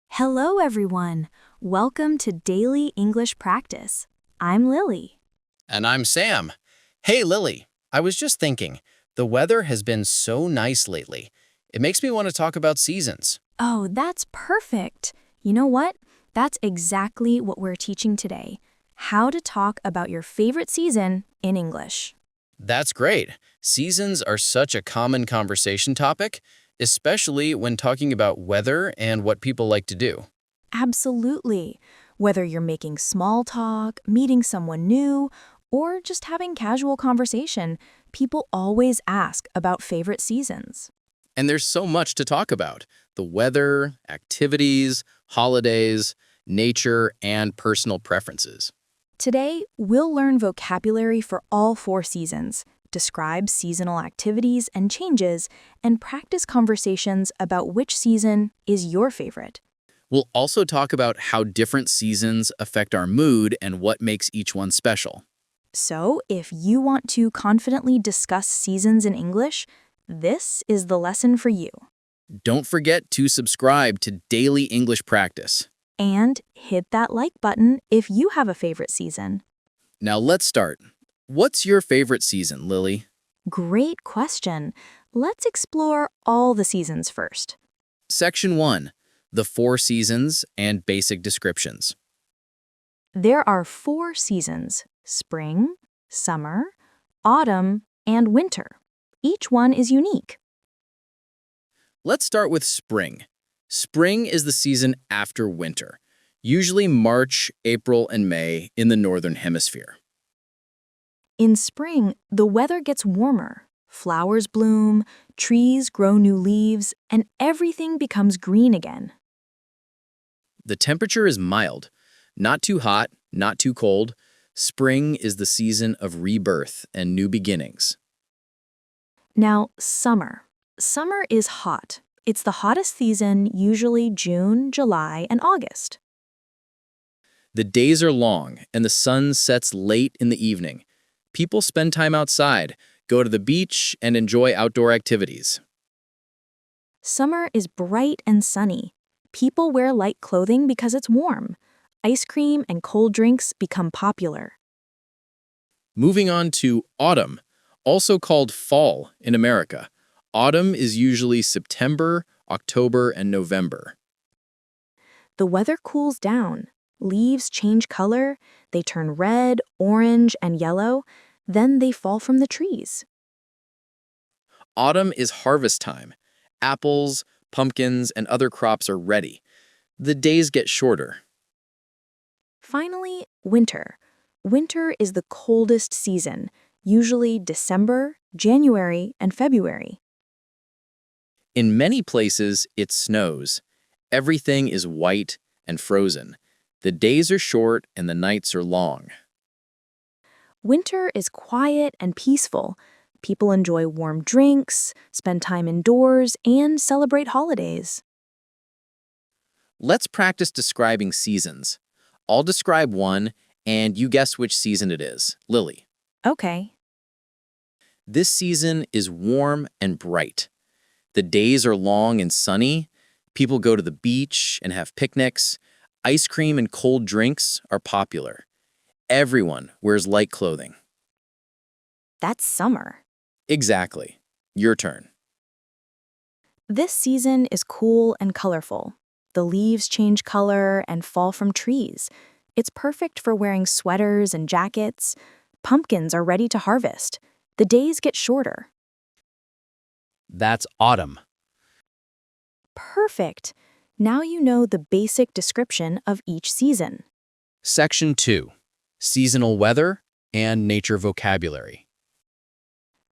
Hello, everyone. Welcome to Daily English Practice. I'm Lily. And I'm Sam. Hey, Lily, I was just thinking, the weather has been so nice lately. It makes me want to talk about seasons. Oh, that's perfect. You know what? That's exactly what we're teaching today. How to talk about your favorite season in English. That's great. Seasons are such a common conversation topic, especially when talking about weather and what people like to do. Absolutely. Whether you're making small talk, meeting someone new, or just having casual conversation, people always ask about favorite seasons. And there's so much to talk about. The weather, activities, holidays, nature, and personal preferences. Today, we'll learn vocabulary for all 4 seasons, describe seasonal activities and changes, and practice conversations about which season is your favorite. We'll also talk about how different seasons affect our mood and what makes each one special. So, if you want to confidently discuss seasons in English, this is the lesson for you. Don't forget to subscribe to Daily English Practice. And hit that like button if you have a favorite season. Now let's start. What's your favorite season, Lily? Great question. Let's explore all the seasons first. Section 1. The 4 seasons and basic descriptions. There are 4 seasons: spring, summer, autumn, and winter. Each one is unique. Let's start with spring. Spring is the season after winter, usually March, April, and May in the Northern Hemisphere. In spring, the weather gets warmer. Flowers bloom, trees grow new leaves, and everything becomes green again. The temperature is mild, not too hot, not too cold. Spring is the season of rebirth and new beginnings. Now, summer. Summer is hot. It's the hottest season, usually June, July, and August. The days are long and the sun sets late in the evening. People spend time outside, go to the beach, and enjoy outdoor activities. Summer is bright and sunny. People wear light clothing because it's warm. Ice cream and cold drinks become popular. Moving on to autumn, also called fall in America. Autumn is usually September, October, and November. The weather cools down. Leaves change color. They turn red, orange, and yellow. Then they fall from the trees. Autumn is harvest time. Apples, pumpkins, and other crops are ready. The days get shorter. Finally, winter. Winter is the coldest season, usually December, January, and February. In many places, it snows. Everything is white and frozen. The days are short and the nights are long. Winter is quiet and peaceful. People enjoy warm drinks, spend time indoors, and celebrate holidays. Let's practice describing seasons. I'll describe one, and you guess which season it is. Lily. Okay. This season is warm and bright. The days are long and sunny. People go to the beach and have picnics. Ice cream and cold drinks are popular. Everyone wears light clothing. That's summer. Exactly. Your turn. This season is cool and colorful. The leaves change color and fall from trees. It's perfect for wearing sweaters and jackets. Pumpkins are ready to harvest. The days get shorter. That's autumn. Perfect. Now you know the basic description of each season. Section 2. Seasonal weather and nature vocabulary.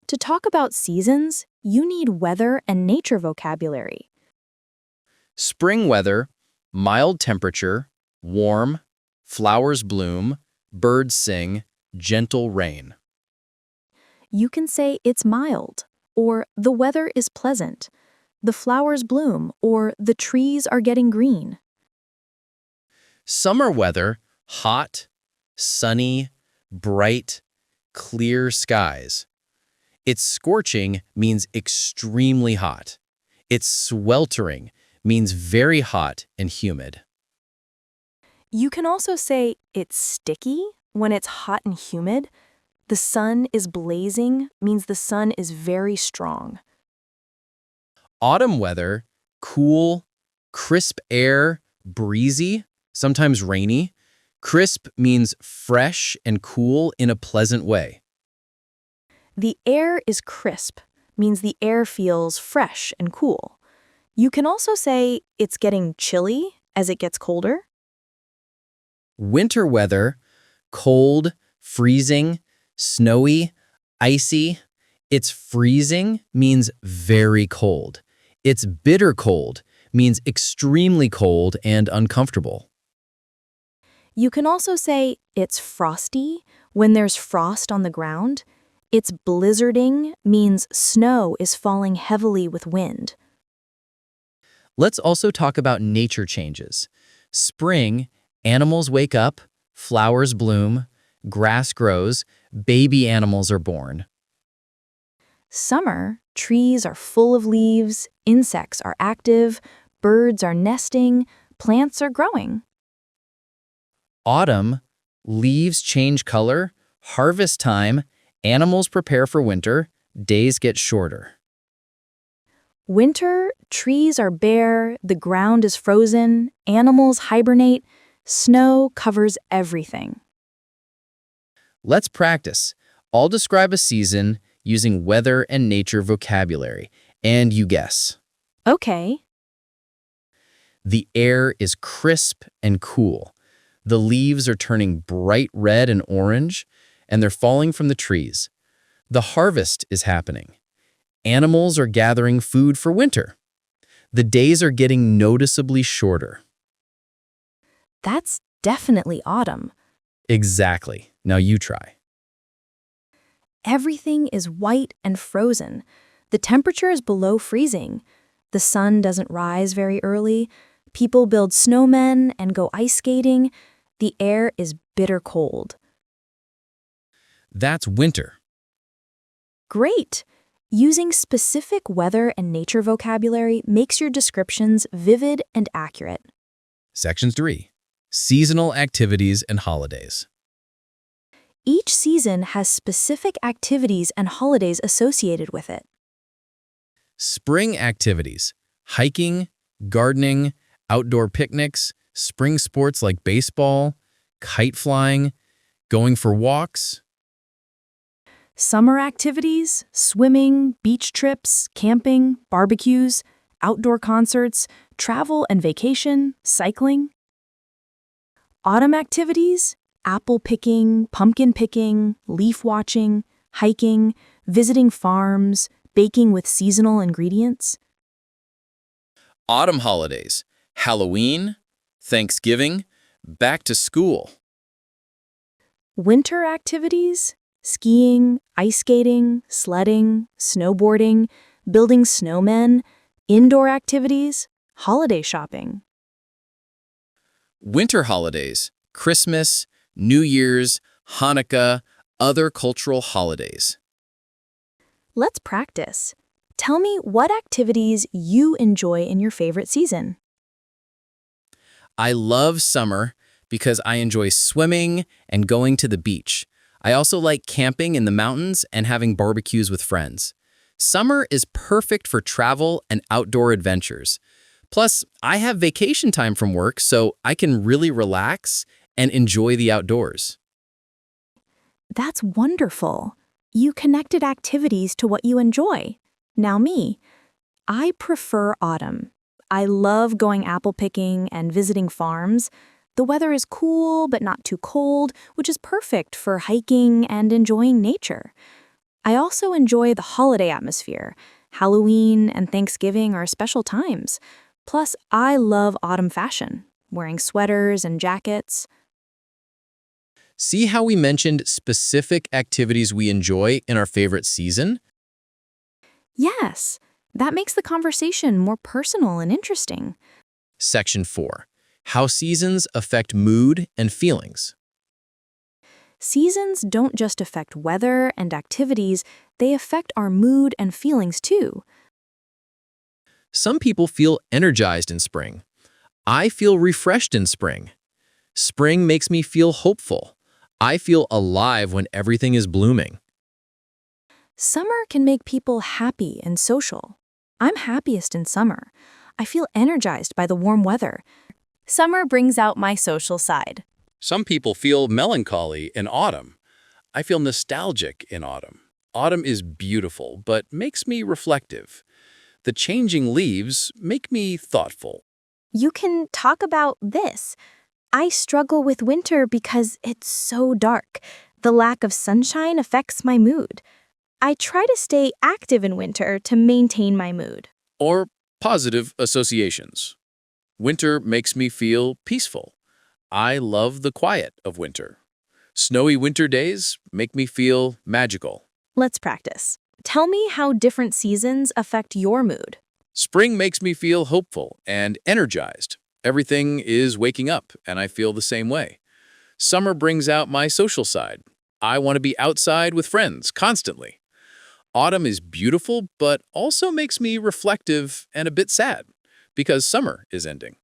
To talk about seasons, you need weather and nature vocabulary. Spring weather, mild temperature, warm, flowers bloom, birds sing, gentle rain. You can say it's mild, or the weather is pleasant. The flowers bloom, or the trees are getting green. Summer weather, hot, sunny, bright, clear skies. It's scorching means extremely hot. It's sweltering means very hot and humid. You can also say it's sticky when it's hot and humid. The sun is blazing means the sun is very strong. Autumn weather, cool, crisp air, breezy, sometimes rainy. Crisp means fresh and cool in a pleasant way. The air is crisp means the air feels fresh and cool. You can also say it's getting chilly as it gets colder. Winter weather, cold, freezing, snowy, icy. It's freezing means very cold. It's bitter cold means extremely cold and uncomfortable. You can also say it's frosty when there's frost on the ground. It's blizzarding means snow is falling heavily with wind. Let's also talk about nature changes. Spring, animals wake up, flowers bloom, grass grows, baby animals are born. Summer, trees are full of leaves, insects are active, birds are nesting, plants are growing. Autumn, leaves change color, harvest time, animals prepare for winter, days get shorter. Winter, trees are bare, the ground is frozen, animals hibernate, snow covers everything. Let's practice. I'll describe a season using weather and nature vocabulary, and you guess. Okay. The air is crisp and cool. The leaves are turning bright red and orange, and they're falling from the trees. The harvest is happening. Animals are gathering food for winter. The days are getting noticeably shorter. That's definitely autumn. Exactly. Now you try. Everything is white and frozen. The temperature is below freezing. The sun doesn't rise very early. People build snowmen and go ice skating. The air is bitter cold. That's winter. Great! Using specific weather and nature vocabulary makes your descriptions vivid and accurate. Section 3. Seasonal activities and holidays. Each season has specific activities and holidays associated with it. Spring activities. Hiking, gardening, outdoor picnics, spring sports like baseball, kite flying, going for walks. Summer activities, swimming, beach trips, camping, barbecues, outdoor concerts, travel and vacation, cycling. Autumn activities, apple picking, pumpkin picking, leaf watching, hiking, visiting farms, baking with seasonal ingredients. Autumn holidays. Halloween, Thanksgiving, back to school. Winter activities, skiing, ice skating, sledding, snowboarding, building snowmen, indoor activities, holiday shopping. Winter holidays. Christmas, New Year's, Hanukkah, other cultural holidays. Let's practice. Tell me what activities you enjoy in your favorite season. I love summer because I enjoy swimming and going to the beach. I also like camping in the mountains and having barbecues with friends. Summer is perfect for travel and outdoor adventures. Plus, I have vacation time from work, so I can really relax and enjoy the outdoors. That's wonderful. You connected activities to what you enjoy. Now me, I prefer autumn. I love going apple picking and visiting farms. The weather is cool but not too cold, which is perfect for hiking and enjoying nature. I also enjoy the holiday atmosphere. Halloween and Thanksgiving are special times. Plus, I love autumn fashion, wearing sweaters and jackets. See how we mentioned specific activities we enjoy in our favorite season? Yes, that makes the conversation more personal and interesting. Section 4. How seasons affect mood and feelings. Seasons don't just affect weather and activities, they affect our mood and feelings too. Some people feel energized in spring. I feel refreshed in spring. Spring makes me feel hopeful. I feel alive when everything is blooming. Summer can make people happy and social. I'm happiest in summer. I feel energized by the warm weather. Summer brings out my social side. Some people feel melancholy in autumn. I feel nostalgic in autumn. Autumn is beautiful, but makes me reflective. The changing leaves make me thoughtful. You can talk about this. I struggle with winter because it's so dark. The lack of sunshine affects my mood. I try to stay active in winter to maintain my mood. Or positive associations. Winter makes me feel peaceful. I love the quiet of winter. Snowy winter days make me feel magical. Let's practice. Tell me how different seasons affect your mood. Spring makes me feel hopeful and energized. Everything is waking up, and I feel the same way. Summer brings out my social side. I want to be outside with friends constantly. Autumn is beautiful, but also makes me reflective and a bit sad because summer is ending.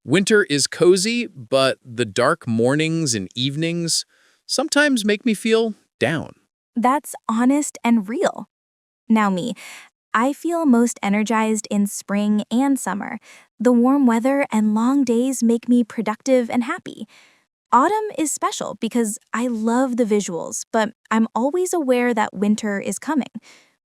Winter is cozy, but the dark mornings and evenings sometimes make me feel down. That's honest and real. Now me. I feel most energized in spring and summer. The warm weather and long days make me productive and happy. Autumn is special because I love the visuals, but I'm always aware that winter is coming.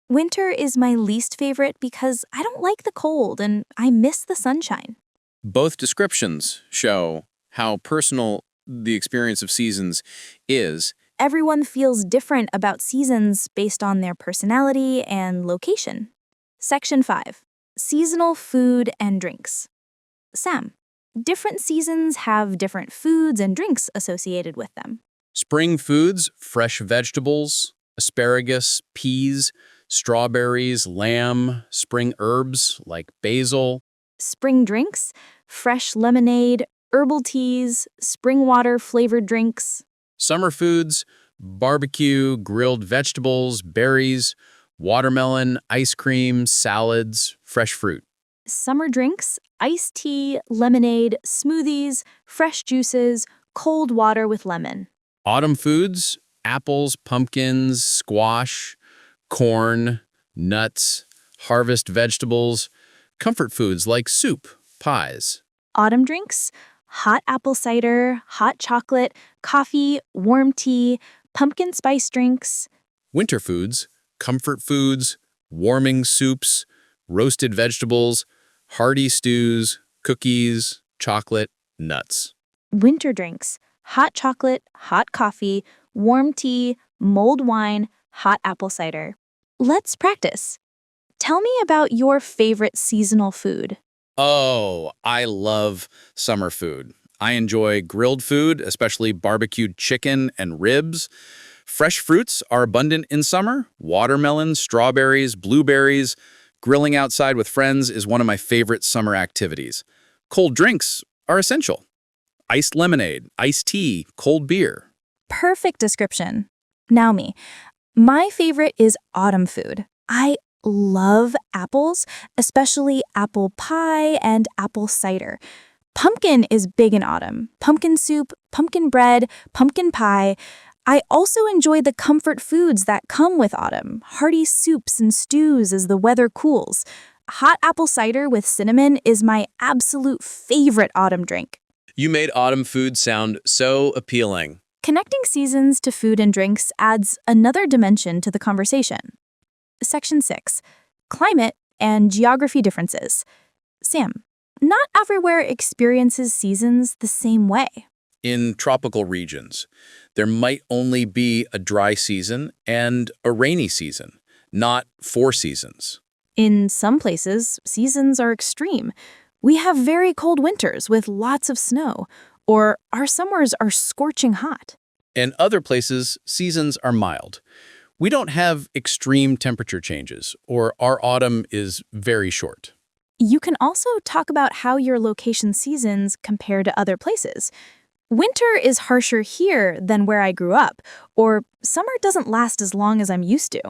Winter is my least favorite because I don't like the cold and I miss the sunshine. Both descriptions show how personal the experience of seasons is. Everyone feels different about seasons based on their personality and location. Section 5. Seasonal food and drinks. Sam, different seasons have different foods and drinks associated with them. Spring foods, fresh vegetables, asparagus, peas, strawberries, lamb, spring herbs like basil. Spring drinks, fresh lemonade, herbal teas, spring water flavored drinks. Summer foods, barbecue, grilled vegetables, berries, watermelon, ice cream, salads, fresh fruit. Summer drinks, iced tea, lemonade, smoothies, fresh juices, cold water with lemon. Autumn foods, apples, pumpkins, squash, corn, nuts, harvest vegetables, comfort foods like soup, pies. Autumn drinks, hot apple cider, hot chocolate, coffee, warm tea, pumpkin spice drinks. Winter foods, comfort foods, warming soups, roasted vegetables, hearty stews, cookies, chocolate, nuts. Winter drinks, hot chocolate, hot coffee, warm tea, mulled wine, hot apple cider. Let's practice. Tell me about your favorite seasonal food. Oh, I love summer food. I enjoy grilled food, especially barbecued chicken and ribs. Fresh fruits are abundant in summer. Watermelon, strawberries, blueberries. Grilling outside with friends is one of my favorite summer activities. Cold drinks are essential. Iced lemonade, iced tea, cold beer. Perfect description. Now me. My favorite is autumn food. I love apples, especially apple pie and apple cider. Pumpkin is big in autumn. Pumpkin soup, pumpkin bread, pumpkin pie. I also enjoy the comfort foods that come with autumn, hearty soups and stews as the weather cools. Hot apple cider with cinnamon is my absolute favorite autumn drink. You made autumn food sound so appealing. Connecting seasons to food and drinks adds another dimension to the conversation. Section 6. Climate and geography differences. Sam, not everywhere experiences seasons the same way. In tropical regions, there might only be a dry season and a rainy season, not 4 seasons. In some places, seasons are extreme. We have very cold winters with lots of snow, or our summers are scorching hot. In other places, seasons are mild. We don't have extreme temperature changes, or our autumn is very short. You can also talk about how your location seasons compare to other places. Winter is harsher here than where I grew up, or summer doesn't last as long as I'm used to.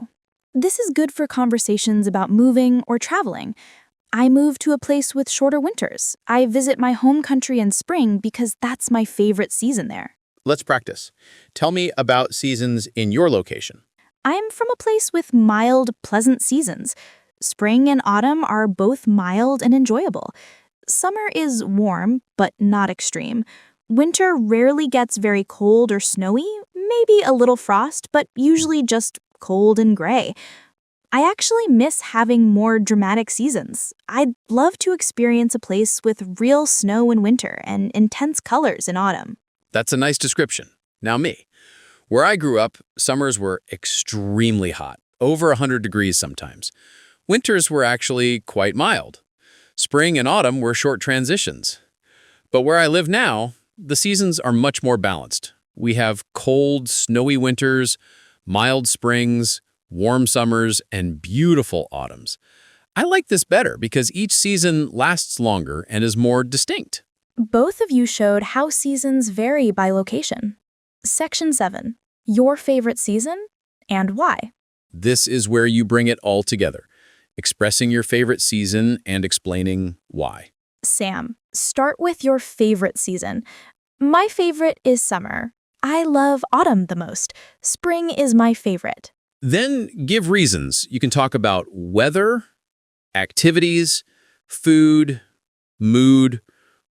This is good for conversations about moving or traveling. I move to a place with shorter winters. I visit my home country in spring because that's my favorite season there. Let's practice. Tell me about seasons in your location. I'm from a place with mild, pleasant seasons. Spring and autumn are both mild and enjoyable. Summer is warm, but not extreme. Winter rarely gets very cold or snowy, maybe a little frost, but usually just cold and gray. I actually miss having more dramatic seasons. I'd love to experience a place with real snow in winter and intense colors in autumn. That's a nice description. Now me. Where I grew up, summers were extremely hot, over 100 degrees sometimes. Winters were actually quite mild. Spring and autumn were short transitions. But where I live now, the seasons are much more balanced. We have cold, snowy winters, mild springs, warm summers, and beautiful autumns. I like this better because each season lasts longer and is more distinct. Both of you showed how seasons vary by location. Section 7. Your favorite season and why. This is where you bring it all together, expressing your favorite season and explaining why. Sam, start with your favorite season. My favorite is summer. I love autumn the most. Spring is my favorite. Then give reasons. You can talk about weather, activities, food, mood,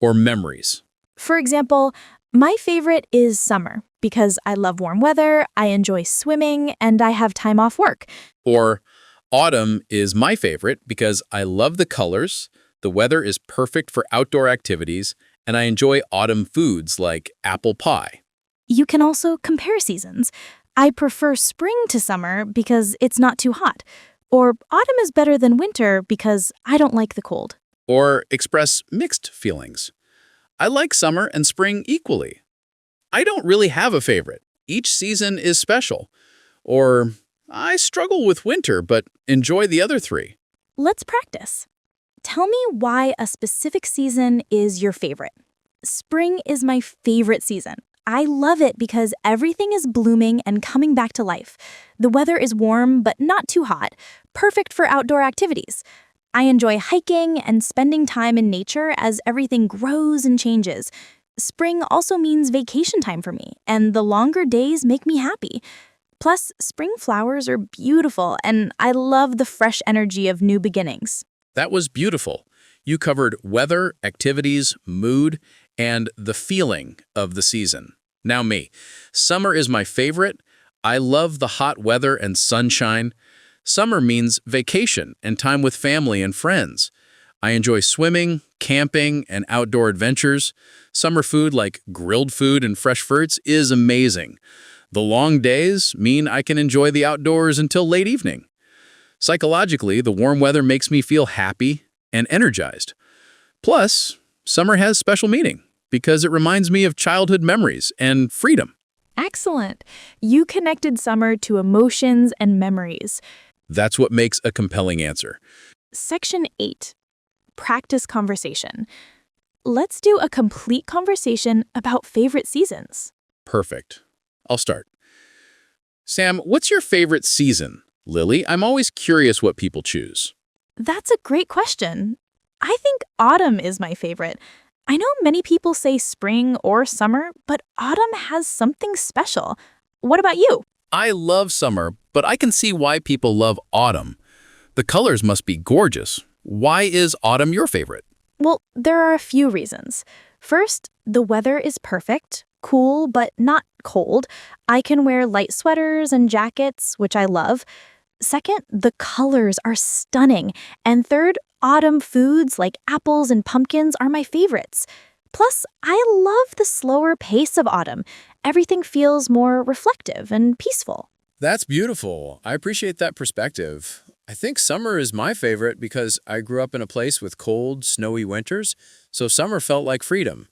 or memories. For example, my favorite is summer because I love warm weather, I enjoy swimming, and I have time off work. Or autumn is my favorite because I love the colors, the weather is perfect for outdoor activities, and I enjoy autumn foods like apple pie. You can also compare seasons. I prefer spring to summer because it's not too hot. Or autumn is better than winter because I don't like the cold. Or express mixed feelings. I like summer and spring equally. I don't really have a favorite. Each season is special. Or I struggle with winter but enjoy the other three. Let's practice. Tell me why a specific season is your favorite. Spring is my favorite season. I love it because everything is blooming and coming back to life. The weather is warm but not too hot, perfect for outdoor activities. I enjoy hiking and spending time in nature as everything grows and changes. Spring also means vacation time for me, and the longer days make me happy. Plus, spring flowers are beautiful, and I love the fresh energy of new beginnings. That was beautiful. You covered weather, activities, mood, and the feeling of the season. Now me. Summer is my favorite. I love the hot weather and sunshine. Summer means vacation and time with family and friends. I enjoy swimming, camping, and outdoor adventures. Summer food like grilled food and fresh fruits is amazing. The long days mean I can enjoy the outdoors until late evening. Psychologically, the warm weather makes me feel happy and energized. Plus, summer has special meaning because it reminds me of childhood memories and freedom. Excellent. You connected summer to emotions and memories. That's what makes a compelling answer. Section 8. Practice conversation. Let's do a complete conversation about favorite seasons. Perfect. I'll start. Sam, what's your favorite season? Lily, I'm always curious what people choose. That's a great question. I think autumn is my favorite. I know many people say spring or summer, but autumn has something special. What about you? I love summer, but I can see why people love autumn. The colors must be gorgeous. Why is autumn your favorite? Well, there are a few reasons. First, the weather is perfect, cool but not cold. I can wear light sweaters and jackets, which I love. Second, the colors are stunning. And third, autumn foods like apples and pumpkins are my favorites. Plus, I love the slower pace of autumn. Everything feels more reflective and peaceful. That's beautiful. I appreciate that perspective. I think summer is my favorite because I grew up in a place with cold, snowy winters, so summer felt like freedom.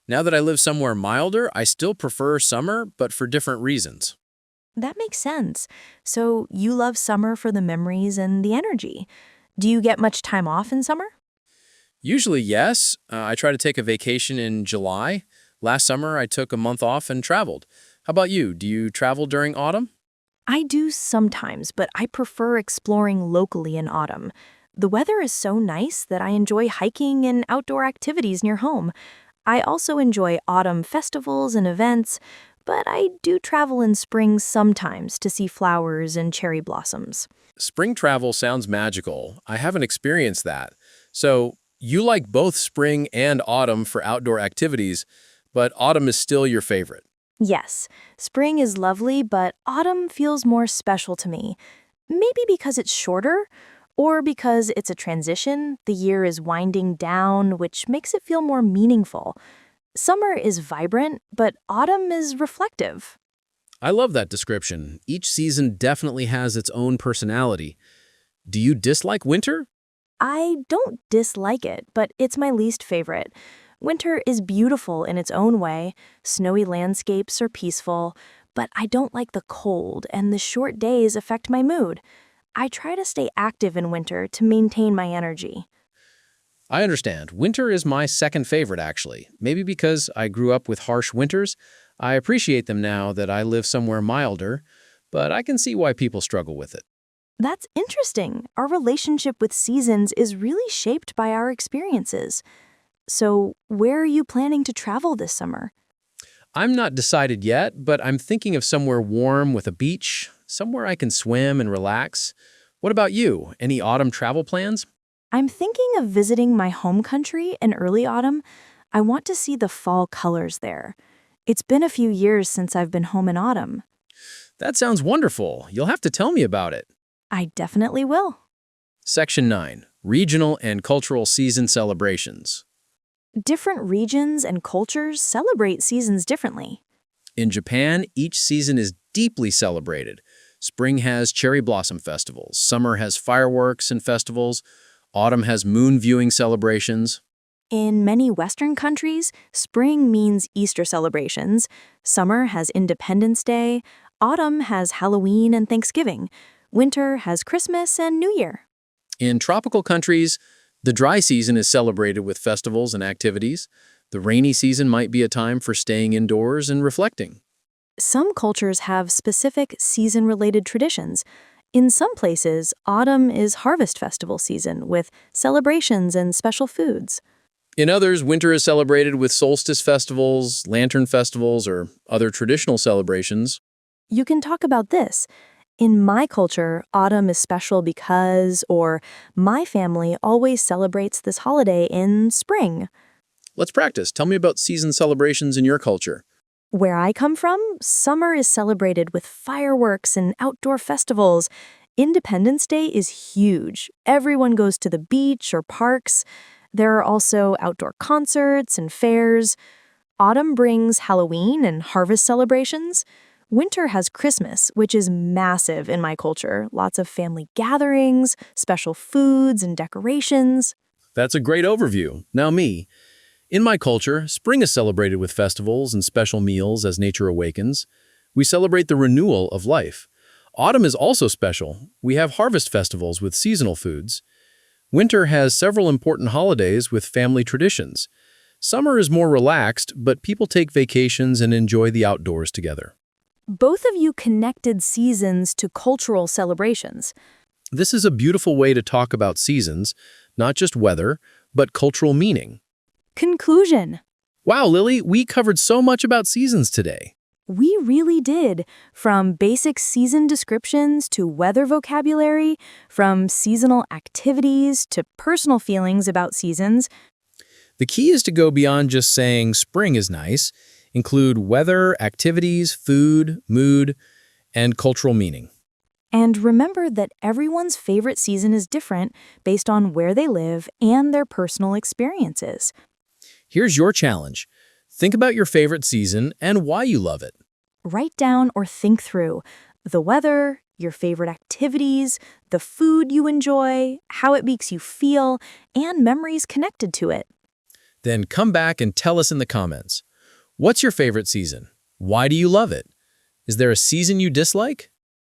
Now that I live somewhere milder, I still prefer summer, but for different reasons. That makes sense. So you love summer for the memories and the energy. Do you get much time off in summer? Usually, yes. I try to take a vacation in July, Last summer, I took a month off and traveled. How about you? Do you travel during autumn? I do sometimes, but I prefer exploring locally in autumn. The weather is so nice that I enjoy hiking and outdoor activities near home. I also enjoy autumn festivals and events, but I do travel in spring sometimes to see flowers and cherry blossoms. Spring travel sounds magical. I haven't experienced that. So, you like both spring and autumn for outdoor activities, but autumn is still your favorite. Yes, spring is lovely, but autumn feels more special to me. Maybe because it's shorter, or because it's a transition, the year is winding down, which makes it feel more meaningful. Summer is vibrant, but autumn is reflective. I love that description. Each season definitely has its own personality. Do you dislike winter? I don't dislike it, but it's my least favorite. Winter is beautiful in its own way, snowy landscapes are peaceful, but I don't like the cold, and the short days affect my mood. I try to stay active in winter to maintain my energy. I understand. Winter is my second favorite, actually. Maybe because I grew up with harsh winters. I appreciate them now that I live somewhere milder, but I can see why people struggle with it. That's interesting. Our relationship with seasons is really shaped by our experiences. So, where are you planning to travel this summer? I'm not decided yet, but I'm thinking of somewhere warm with a beach, somewhere I can swim and relax. What about you? Any autumn travel plans? I'm thinking of visiting my home country in early autumn. I want to see the fall colors there. It's been a few years since I've been home in autumn. That sounds wonderful. You'll have to tell me about it. I definitely will. Section 9. Regional and Cultural Season Celebrations. Different regions and cultures celebrate seasons differently. In Japan, each season is deeply celebrated. Spring has cherry blossom festivals, summer has fireworks and festivals, autumn has moon viewing celebrations. In many Western countries, spring means Easter celebrations, summer has Independence Day, autumn has Halloween and Thanksgiving, winter has Christmas and New Year. In tropical countries, the dry season is celebrated with festivals and activities. The rainy season might be a time for staying indoors and reflecting. Some cultures have specific season-related traditions. In some places, autumn is harvest festival season with celebrations and special foods. In others, winter is celebrated with solstice festivals, lantern festivals, or other traditional celebrations. You can talk about this. In my culture, autumn is special because, or my family always celebrates this holiday in spring. Let's practice. Tell me about season celebrations in your culture. Where I come from, summer is celebrated with fireworks and outdoor festivals. Independence Day is huge. Everyone goes to the beach or parks. There are also outdoor concerts and fairs. Autumn brings Halloween and harvest celebrations. Winter has Christmas, which is massive in my culture. Lots of family gatherings, special foods, and decorations. That's a great overview. Now me. In my culture, spring is celebrated with festivals and special meals as nature awakens. We celebrate the renewal of life. Autumn is also special. We have harvest festivals with seasonal foods. Winter has several important holidays with family traditions. Summer is more relaxed, but people take vacations and enjoy the outdoors together. Both of you connected seasons to cultural celebrations. This is a beautiful way to talk about seasons, not just weather, but cultural meaning. Conclusion. Wow, Lily, we covered so much about seasons today. We really did. From basic season descriptions to weather vocabulary, from seasonal activities to personal feelings about seasons. The key is to go beyond just saying spring is nice, include weather, activities, food, mood, and cultural meaning. And remember that everyone's favorite season is different based on where they live and their personal experiences. Here's your challenge. Think about your favorite season and why you love it. Write down or think through the weather, your favorite activities, the food you enjoy, how it makes you feel, and memories connected to it. Then come back and tell us in the comments. What's your favorite season? Why do you love it? Is there a season you dislike?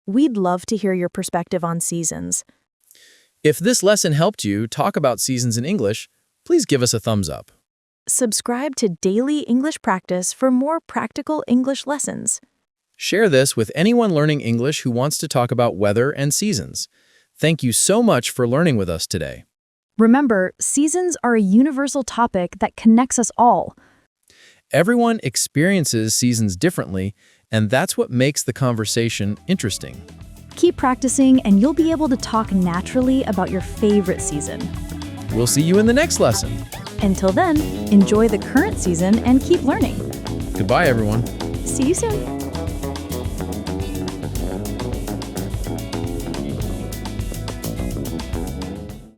We'd love to hear your perspective on seasons. If this lesson helped you talk about seasons in English, please give us a thumbs up. Subscribe to Daily English Practice for more practical English lessons. Share this with anyone learning English who wants to talk about weather and seasons. Thank you so much for learning with us today. Remember, seasons are a universal topic that connects us all. Everyone experiences seasons differently, and that's what makes the conversation interesting. Keep practicing, and you'll be able to talk naturally about your favorite season. We'll see you in the next lesson. Until then, enjoy the current season and keep learning. Goodbye, everyone. See you soon.